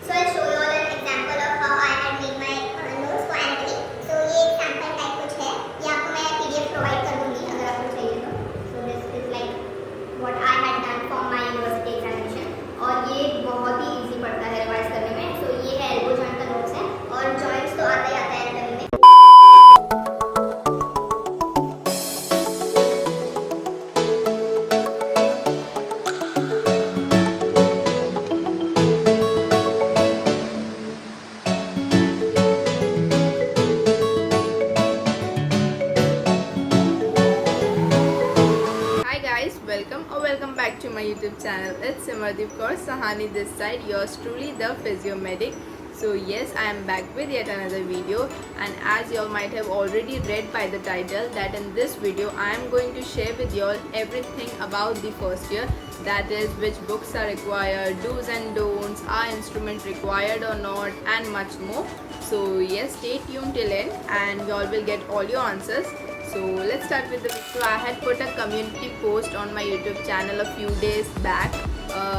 So I'll show you all an example of how I had made my notes for anatomy. So ये एक sample type कुछ है, ये आपको मैं PDF प्रोवाइड कर दूंगी अगर आपको चाहिए तो. So this is like what I had done for my university examination. और ये बहुत ही easy पड़ता है रिवाइज करने में. So ये है elbow joint का notes है और joints तो आता ही आता है anatomy में. Welcome back to my YouTube channel. It's Simardeep Kaur Sahani this side, yours truly, the Physio Medic. So yes, I am back with yet another video, and as you all might have already read by the title that in this video I am going to share with you all everything about the first year, that is which books are required, do's and don'ts, are instruments required or not, and much more. So yes, stay tuned till end and you all will get all your answers. So let's start with the video. So I had put a community post on my YouTube channel a few days back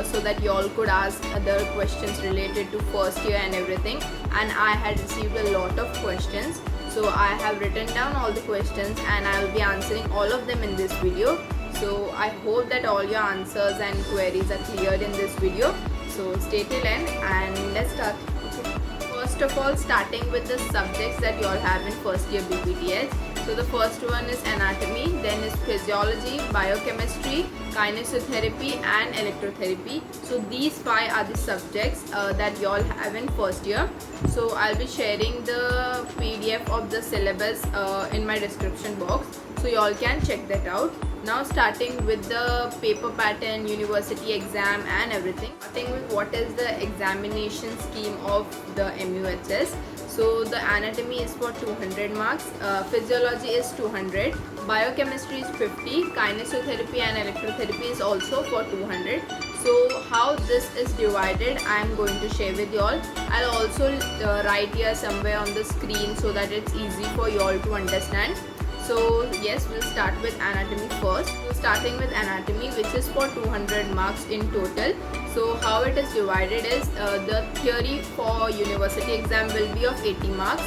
so that you all could ask other questions related to first year and everything, and I had received a lot of questions. So I have written down all the questions and I will be answering all of them in this video. So I hope that all your answers and queries are cleared in this video. So stay till end and let's start. Okay. First of all, starting with the subjects that you all have in first year BPTS. So the first one is anatomy, then is physiology, biochemistry, kinesiotherapy and electrotherapy. So these 5 are the subjects that you all have in first year. So I'll be sharing the PDF of the syllabus in my description box, so you all can check that out. Now starting with the paper pattern, university exam and everything. Starting with what is the examination scheme of the MUHS. So the anatomy is for 200 marks, physiology is 200, biochemistry is 50, kinesiotherapy and electrotherapy is also for 200. So how this is divided I am going to share with you all. I'll also write here somewhere on the screen so that it's easy for you all to understand. So yes, we'll start with anatomy first. So starting with anatomy, which is for 200 marks in total. So how it is divided is the theory for university exam will be of 80 marks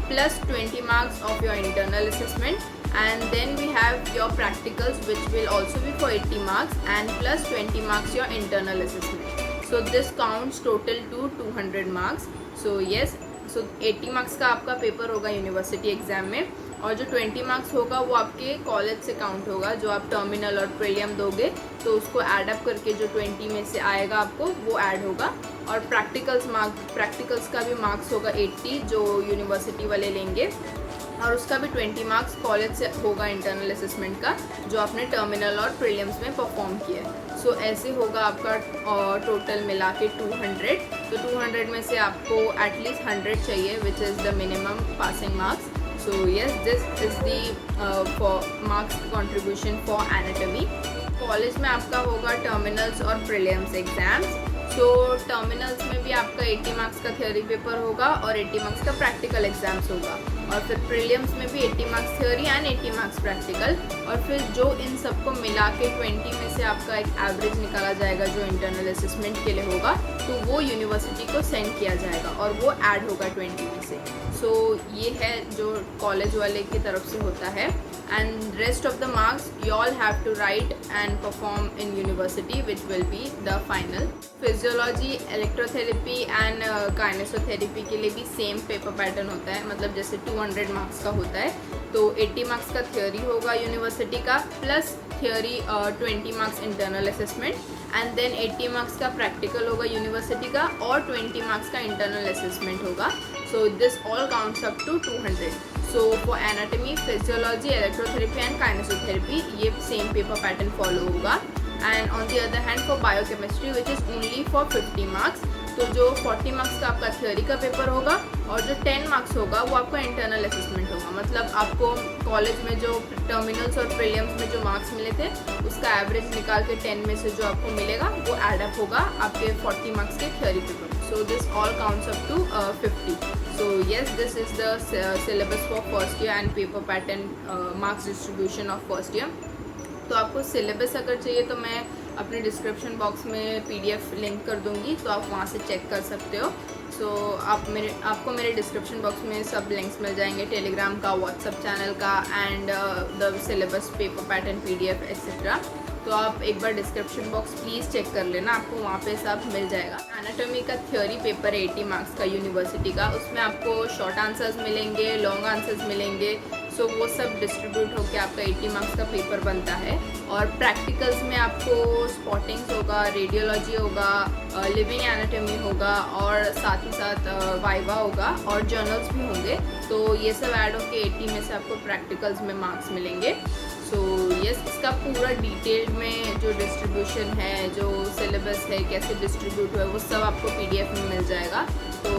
plus 20 marks of your internal assessment, and then we have your practicals which will also be for 80 marks and plus 20 marks your internal assessment. So this counts total to 200 marks. So yes, so 80 marks का आपका paper होगा university exam में, और जो 20 marks होगा वो आपके college से काउंट होगा. जो आप टर्मिनल और प्रीलियम दोगे तो उसको ऐड अप करके जो 20 में से आएगा आपको वो ऐड होगा. और प्रैक्टिकल्स का भी मार्क्स होगा 80 जो यूनिवर्सिटी वाले लेंगे, और उसका भी 20 मार्क्स कॉलेज से होगा इंटरनल असेसमेंट का जो आपने टर्मिनल और प्रीलियम्स में परफॉर्म किया है. सो ऐसे होगा आपका टोटल मिला के 200. तो 200 में से आपको एटलीस्ट 100 चाहिए which is the minimum passing marks. So yes, this is the for marks contribution for anatomy. College में आपका होगा टर्मिनल्स और प्रीलिम्स एग्जाम्स. सो टर्मिनल्स में भी आपका 80 मार्क्स का थ्योरी पेपर होगा और 80 मार्क्स का प्रैक्टिकल एग्जाम्स होगा, और फिर प्रीलिम्स में भी 80 marks theory and 80 marks practical, और फिर जो इन सबको मिला के 20 में से आपका एक एवरेज निकाला जाएगा जो इंटरनल असेसमेंट के लिए होगा, तो वो यूनिवर्सिटी को सेंड किया जाएगा और वो ऐड होगा 20 में से. सो ये है जो कॉलेज वाले की तरफ से होता है, and rest of the marks you all have to write and perform in university, which will be the final. Physiology, electrotherapy and kinesiotherapy के लिए भी सेम पेपर पैटर्न होता है, मतलब जैसे 200 मार्क्स का होता है तो 80 मार्क्स का थ्योरी होगा यूनिवर्सिटी का plus theory 20 marks internal assessment, and then 80 marks का प्रैक्टिकल होगा यूनिवर्सिटी का और 20 मार्क्स का इंटरनल असेसमेंट होगा. So this all counts up to 200. So for anatomy, physiology, electrotherapy and kinesiotherapy ये सेम पेपर पैटर्न फॉलो होगा. And on the other hand for biochemistry which is only for 50 marks, तो जो 40 marks का आपका theory का paper होगा और जो 10 मार्क्स होगा वो आपका इंटरनल असेसमेंट होगा. मतलब आपको कॉलेज में जो टर्मिनल्स और प्रीलिम्स में जो मार्क्स मिले थे उसका एवरेज निकाल के 10 में से जो आपको मिलेगा वो एड अप होगा आपके 40 मार्क्स के theory paper. So this all counts up to 50. So yes, this is the syllabus for first year and paper pattern marks distribution of first year. तो आपको सिलेबस अगर चाहिए तो मैं अपने डिस्क्रिप्शन बॉक्स में PDF लिंक कर दूँगी, तो आप वहाँ से चेक कर सकते हो। सो आपको मेरे डिस्क्रिप्शन बॉक्स में सब लिंक्स मिल जाएंगे, टेलीग्राम का, व्हाट्सअप चैनल का and the syllabus, paper pattern, PDF etcetera. तो आप एक बार डिस्क्रिप्शन बॉक्स प्लीज़ चेक कर लेना, आपको वहाँ पे सब मिल जाएगा। एनाटॉमी का थ्योरी पेपर है 80 मार्क्स का यूनिवर्सिटी का, उसमें आपको शॉर्ट आंसर्स मिलेंगे, लॉन्ग आंसर्स मिलेंगे। सो वो सब डिस्ट्रीब्यूट होकर आपका 80 मार्क्स का पेपर बनता है। और प्रैक्टिकल्स में आपको स्पॉटिंग्स होगा, रेडियोलॉजी होगा, लिविंग एनाटॉमी होगा और साथ ही साथ वाइवा होगा और जर्नल्स भी होंगे। तो ये सब ऐड होके 80 में से आपको प्रैक्टिकल्स में मार्क्स मिलेंगे। सो यस, इसका पूरा डिटेल में जो डिस्ट्रीब्यूशन है, जो सिलेबस है, कैसे डिस्ट्रीब्यूट हुआ है, वो सब आपको PDF में मिल जाएगा। तो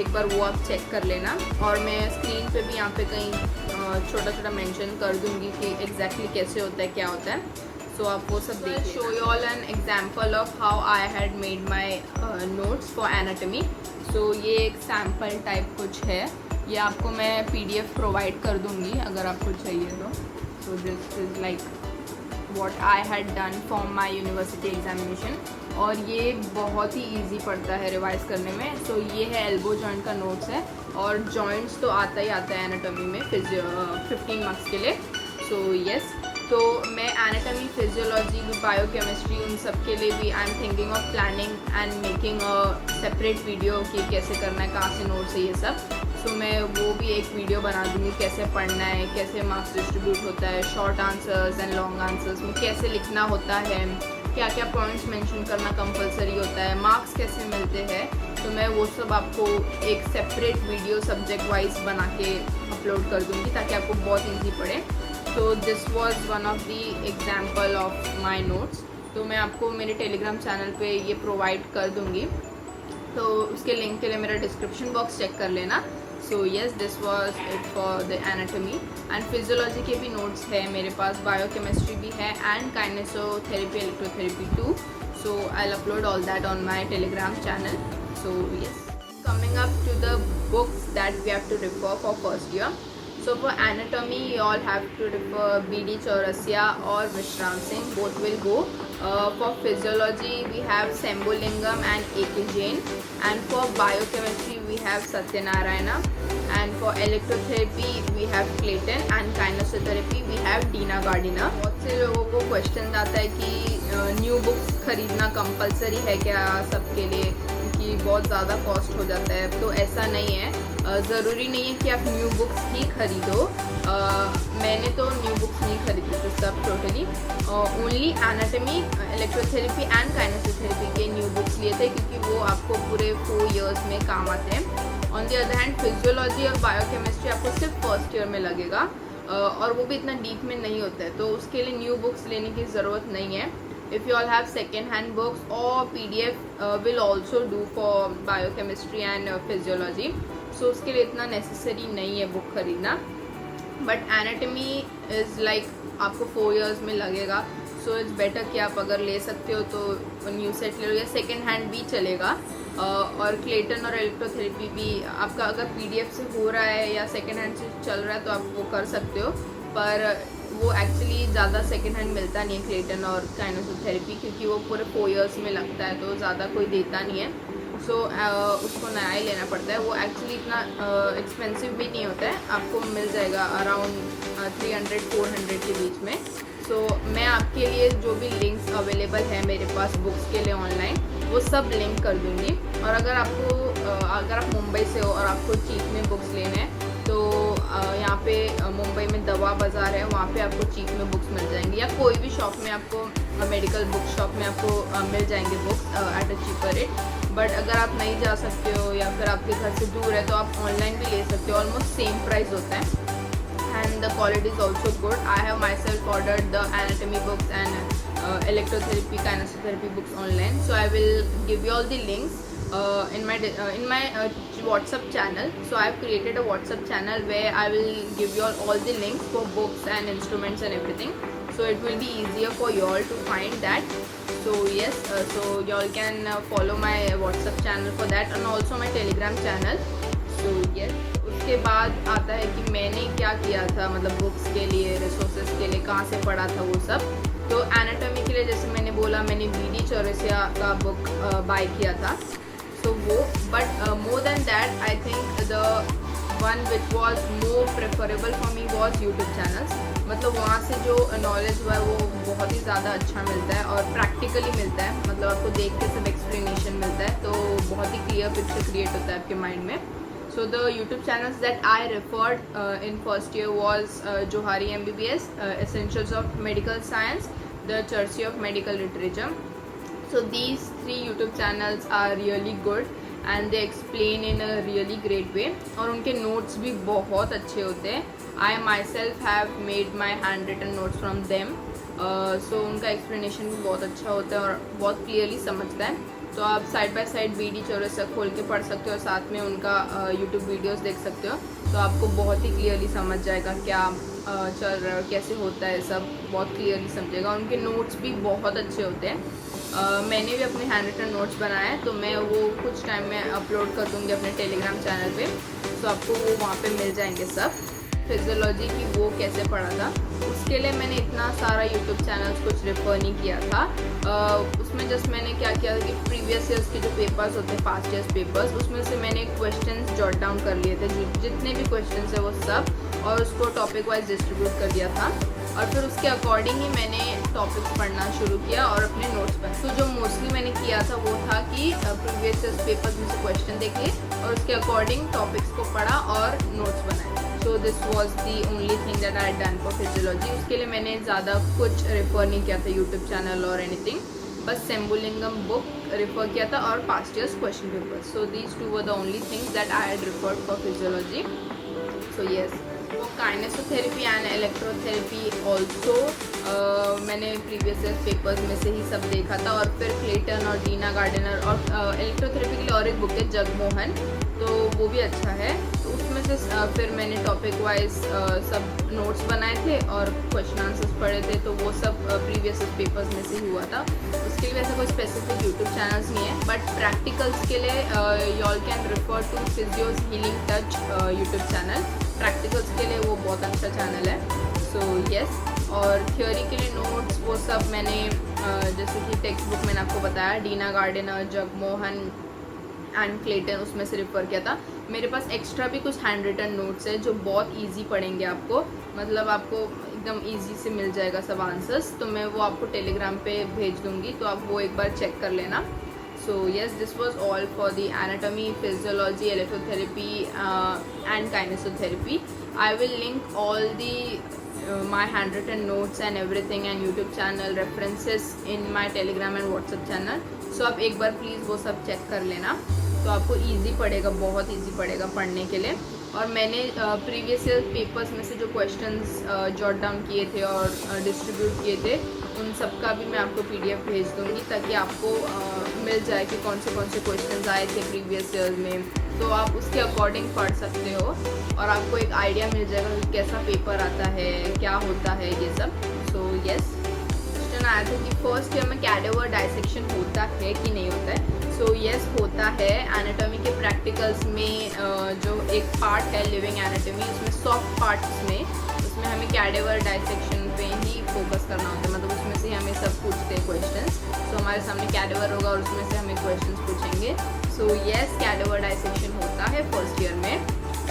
एक बार वो आप चेक कर लेना। और मैं स्क्रीन पे भी यहाँ पे कहीं छोटा छोटा मेंशन कर दूँगी कि एग्जैक्टली कैसे होता है, क्या होता है। सो आप वो सब देख show you all an example of how I had made my notes for anatomy. So ये एक सैम्पल टाइप कुछ है, ये आपको मैं PDF प्रोवाइड कर दूँगी अगर आपको चाहिए तो। So this is like what I had done for my university examination। और ये बहुत ही easy पड़ता है रिवाइज करने में। So ये है एल्बो जॉइंट का नोट्स है, और जॉइंट्स तो आता ही आता है एनाटॉमी में 15 मार्क्स के लिए। So yes, तो मैं एनाटॉमी, फिजियोलॉजी, बायोकेमिस्ट्री, उन सब के लिए भी I am thinking of planning and making a separate video कि कैसे करना है, कहाँ से नोट्स है, ये सब। सो मैं वो भी एक वीडियो बना दूँगी, कैसे पढ़ना है, कैसे मार्क्स डिस्ट्रीब्यूट होता है, short answers and long answers में कैसे लिखना होता है, क्या क्या पॉइंट्स मेंशन करना कंपलसरी होता है, मार्क्स कैसे मिलते हैं। तो मैं वो सब आपको एक सेपरेट वीडियो सब्जेक्ट वाइज बना के अपलोड कर दूँगी ताकि आपको बहुत ईजी पड़े। तो this was one of the example of my notes. तो मैं आपको मेरे टेलीग्राम चैनल पे ये प्रोवाइड कर दूँगी, तो उसके लिंक के लिए मेरा डिस्क्रिप्शन बॉक्स चेक कर लेना। So yes, this was it for the anatomy and physiology के भी नोट्स है मेरे पास, बायोकेमिस्ट्री भी है and kinesiotherapy, electrotherapy too. So I will upload all that on my Telegram channel. So yes, coming up to the books that we have to refer for first year. So for anatomy, you all have to refer B.D. Chaurasia or Vishram Singh, both will go. For physiology, we have Sembulingam and A.K. Jain. And for biochemistry, we have Satyanarayana. And for electrotherapy, we have Clayton. And kinesiotherapy, we have Dina Gardiner. बहुत से लोगों को question आता है कि new books खरीदना compulsory है क्या सबके लिए, कि बहुत ज़्यादा कॉस्ट हो जाता है। तो ऐसा नहीं है, ज़रूरी नहीं है कि आप न्यू बुक्स ही खरीदो। मैंने तो न्यू बुक्स नहीं खरीदी थी सब totally, only anatomy, electrotherapy and kinesiotherapy के न्यू बुक्स लिए थे, क्योंकि वो आपको पूरे 4 इयर्स में काम आते हैं। On the other hand physiology और बायोकेमिस्ट्री आपको सिर्फ फर्स्ट ईयर में लगेगा, और वो भी इतना डीप में नहीं होता है, तो उसके लिए न्यू बुक्स लेने की ज़रूरत नहीं है। If you all have second hand books or PDF will also do for biochemistry and physiology, so उसके लिए इतना necessary नहीं है बुक खरीदना। But anatomy is like आपको 4 years में लगेगा, so it's better कि आप अगर ले सकते हो तो न्यू सेट ले लो, या सेकेंड हैंड भी चलेगा। और क्लेटन और इलेक्ट्रोथेरेपी भी आपका अगर PDF से हो रहा है या सेकेंड हैंड से चल रहा है तो आप वो कर सकते हो, पर वो एक्चुअली ज़्यादा सेकेंड हैंड मिलता नहीं है क्लेटन और काइनेसोथेरेपी, क्योंकि वो पूरे 4 इयर्स में लगता है, तो ज़्यादा कोई देता नहीं है। सो उसको नया ही लेना पड़ता है। वो एक्चुअली इतना एक्सपेंसिव भी नहीं होता है, आपको मिल जाएगा अराउंड 300-400 के बीच में। सो मैं आपके लिए जो भी लिंक्स अवेलेबल है मेरे पास बुक्स के लिए ऑनलाइन, वो सब लिंक कर दूँगी। और अगर आप मुंबई से हो और आपको चीप में बुक्स लेने हैं, तो यहाँ पे मुंबई में दवा बाज़ार है, वहाँ पे आपको चीप में बुक्स मिल जाएंगी, या कोई भी शॉप में आपको, मेडिकल बुक शॉप में आपको मिल जाएंगे books at a cheaper rate. But अगर आप नहीं जा सकते हो या फिर आपके घर से दूर है, तो आप ऑनलाइन भी ले सकते हो, ऑलमोस्ट सेम प्राइस होता है and the quality is also good. I have my self ordered the anatomy books and electrotherapy, kinesiotherapy books online. So I will give you all the links in my WhatsApp channel. So I have created a WhatsApp channel where I will give you all the links for books and instruments and everything. So it will be easier for you all to find that. So yes, so you all can follow my WhatsApp channel for that, and also my Telegram channel. So yes, उसके बाद आता है कि मैंने क्या किया था, मतलब बुक्स के लिए, रिसोर्सेज के लिए कहाँ से पढ़ा था वो सब। तो एनाटॉमी के लिए जैसे मैंने बोला, मैंने BD चौरसिया का बुक बाय किया था, सो वो, but more than that I think the one which was more preferable for me was YouTube channels. मतलब वहाँ से जो नॉलेज हुआ है वो बहुत ही ज़्यादा अच्छा मिलता है और प्रैक्टिकली मिलता है, मतलब आपको देख के सब एक्सप्लेनेशन मिलता है, तो बहुत ही क्लियर पिक्चर क्रिएट होता है आपके माइंड में। So the YouTube channels that I referred in first year was Johari MBBS, Essentials of Medical Science, the Church of Medical Literature. So these 3 YouTube channels are really good and they explain in a really great way, और उनके notes भी बहुत अच्छे होते हैं। I myself have made my handwritten notes from them. So उनका explanation भी बहुत अच्छा होता है और बहुत clearly समझता है। तो आप side by side BD Chaurasia खोल के पढ़ सकते हो, साथ में उनका यूट्यूब वीडियोस देख सकते हो, तो आपको बहुत ही क्लियरली समझ जाएगा क्या चल रहा है और कैसे होता है, सब बहुत क्लियरली समझेगा। उनके नोट्स भी बहुत अच्छे होते हैं। मैंने भी अपने हैंड रिटन नोट्स बनाए हैं, तो मैं वो कुछ टाइम में अपलोड कर दूँगी अपने टेलीग्राम चैनल पे, तो आपको वो वहाँ पे मिल जाएंगे सब। फिजियोलॉजी की वो कैसे पढ़ा था, उसके लिए मैंने इतना सारा यूट्यूब चैनल्स कुछ रेफर नहीं किया था। उसमें जस्ट मैंने क्या किया था कि प्रीवियस ईयर्स के जो पेपर्स होते हैं, पास्ट ईयर्स पेपर्स, उसमें से मैंने क्वेश्चंस जॉट डाउन कर लिए थे, जितने भी क्वेश्चंस है वो सब, और उसको टॉपिक वाइज डिस्ट्रीब्यूट कर दिया था, और फिर उसके अकॉर्डिंग ही मैंने टॉपिक्स पढ़ना शुरू किया और अपने नोट्स पर। तो जो मोस्टली मैंने किया था वो था कि प्रीवियस ईयर्स पेपर्स में से क्वेश्चन देख लिए और उसके अकॉर्डिंग टॉपिक्स को पढ़ा और नोट्स बनाए। So this was the only thing that I done for physiology. उसके लिए मैंने ज़्यादा कुछ रेफर नहीं किया था यूट्यूब चैनल और एनीथिंग, बस सेम्बुलिंगम बुक रेफर किया था और past years question paper. So these 2 were the only things that I had referred for physiology. So yes, तो काइनेसोथेरेपी एंड इलेक्ट्रोथेरेपी ऑल्सो मैंने प्रीवियस ईयर पेपर्स में से ही सब देखा था, और फिर क्लेटन और डीना गार्डनर, और इलेक्ट्रोथेरेपी के लिए और एक बुक है जगमोहन, तो वो भी अच्छा है। तो उसमें से फिर मैंने टॉपिक वाइज सब नोट्स बनाए थे और क्वेश्चन आंसर्स पढ़े थे, तो वो सब प्रीवियस पेपर्स में से ही हुआ था। उसके लिए वैसे कोई स्पेसिफिक यूट्यूब चैनल्स नहीं है, बट प्रैक्टिकल्स के लिए y'all can refer to physio's healing touch YouTube channel. Practicals के लिए वो बहुत अच्छा चैनल है। सो येस, और थ्योरी के लिए नोट्स वो सब मैंने जैसे कि टेक्स्ट बुक मैंने आपको बताया, Dina gardener, Jagmohan and Clayton, उसमें से रेफर किया था। मेरे पास एक्स्ट्रा भी कुछ हैंड रिटन नोट्स है जो बहुत इजी पढ़ेंगे आपको, मतलब आपको एकदम इजी से मिल जाएगा सब आंसर्स, तो मैं वो आपको टेलीग्राम पे भेज दूँगी, तो आप वो एक बार चेक कर लेना। So yes, this was all for the anatomy, physiology, electrotherapy and kinesiotherapy. I will link all the my handwritten notes and everything and YouTube channel references in my Telegram and WhatsApp channel. So आप एक बार please वो सब check कर लेना, तो आपको easy पड़ेगा, बहुत इजी पड़ेगा पढ़ने के लिए। और मैंने प्रीवियस ईयर पेपर्स में से जो क्वेश्चंस जॉट डाउन किए थे और डिस्ट्रीब्यूट किए थे, उन सब का भी मैं आपको PDF भेज दूँगी, ताकि आपको मिल जाए कि कौन से क्वेश्चंस आए थे प्रीवियस ईयर में, तो आप उसके अकॉर्डिंग पढ़ सकते हो और आपको एक आइडिया मिल जाएगा कि कैसा पेपर आता है, क्या होता है ये सब। सो येस, क्वेश्चन आया था कि फर्स्ट ईयर में कैडेवर डाइसेक्शन होता है कि नहीं होता है। सो येस, होता है। एनाटॉमी के प्रैक्टिकल्स में जो एक पार्ट है लिविंग एनाटॉमी, उसमें सॉफ्ट पार्ट्स में उसमें हमें कैडेवर डाइसेक्शन पे ही फोकस करना होता है, मतलब उसमें से हमें सब पूछते हैं क्वेश्चंस। सो हमारे सामने कैडेवर होगा और उसमें से हमें क्वेश्चंस पूछेंगे। सो येस, कैडेवर डाइसेक्शन होता है फर्स्ट ईयर में,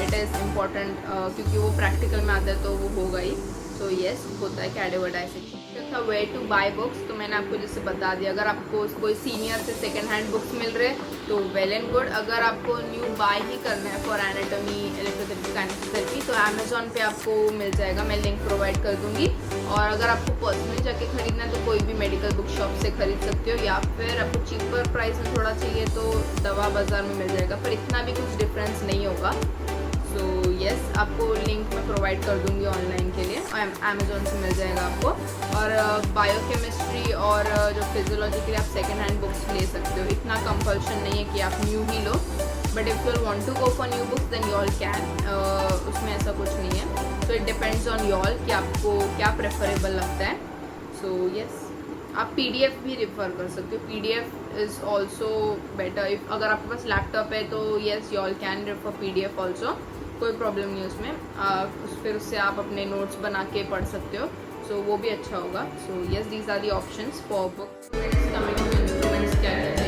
इट इज़ इम्पॉर्टेंट, क्योंकि वो प्रैक्टिकल में आता है तो वो होगा ही। सो येस, होता है कैडेवर डाइसेक्शन। था वे टू बाय बुक्स, तो मैंने आपको जैसे बता दिया, अगर आपको कोई सीनियर से सेकेंड हैंड बुक्स मिल रहे तो वेल एंड गुड। अगर आपको न्यू बाय ही करना है फॉर एनाटॉमी, इलेक्ट्रोथेरेपी, काइनेसियोथेरेपी, तो अमेजोन पे आपको मिल जाएगा, मैं लिंक प्रोवाइड कर दूंगी। और अगर आपको पर्सनली जाके खरीदना है तो कोई भी मेडिकल बुक शॉप से खरीद सकते हो, या फिर आपको चीपर प्राइस में थोड़ा चाहिए तो दवा बाज़ार में मिल जाएगा, पर इतना भी कुछ डिफरेंस नहीं होगा। सो येस, आपको लिंक मैं प्रोवाइड कर दूंगी ऑनलाइन के लिए, अमेजोन से मिल जाएगा आपको। और बायोकेमिस्ट्री और जो फिजियोलॉजी के लिए आप सेकेंड हैंड बुक्स ले सकते हो, इतना कंपल्शन नहीं है कि आप न्यू ही लो, but if you want to go for new books then you all can, उसमें ऐसा कुछ नहीं है। So it depends on you all कि आपको क्या प्रेफरेबल लगता है। सो येस, आप PDF भी रेफर कर सकते हो, PDF is also better. If अगर आपके पास लैपटॉप है तो yes, you all can refer PDF also, कोई प्रॉब्लम नहीं है उसमें। फिर उससे आप अपने नोट्स बना के पढ़ सकते हो। सो वो भी अच्छा होगा. So yes, these are the options for books. Coming to instruments, क्या क्या